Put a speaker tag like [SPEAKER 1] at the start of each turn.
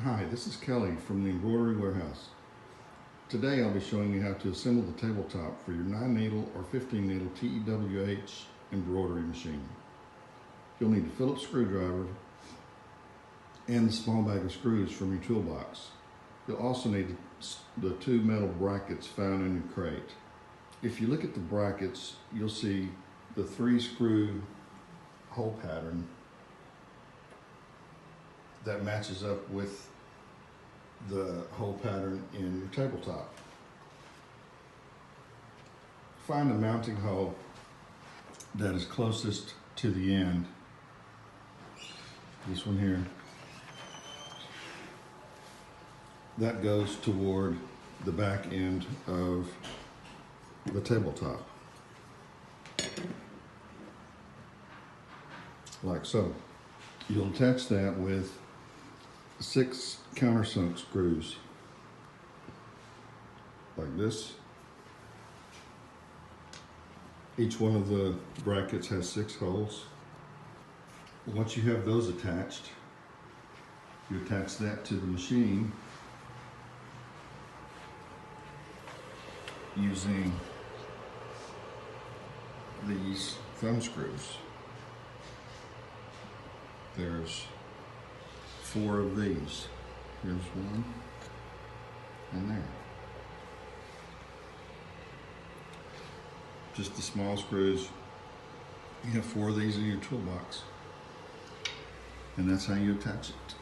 [SPEAKER 1] Hi, this is Kelly from the Embroidery Warehouse. Today I'll be showing you how to assemble the tabletop for your 9 needle or 15 needle TEWH embroidery machine. You'll need a Phillips screwdriver and the small bag of screws from your toolbox. You'll also need the 2 metal brackets found in your crate. If you look at the brackets, you'll see the 3 screw hole pattern that matches up with the hole pattern in your tabletop. Find the mounting hole that is closest to the end. This one here. That goes toward the back end of the tabletop. Like so. You'll attach that with 6 countersunk screws, like this. Each one of the brackets has 6 holes. Once you have those attached, you attach that to the machine using these thumb screws. There's 4 of these. Here's one, and there. Just the small screws. You have 4 of these in your toolbox, and that's how you attach it.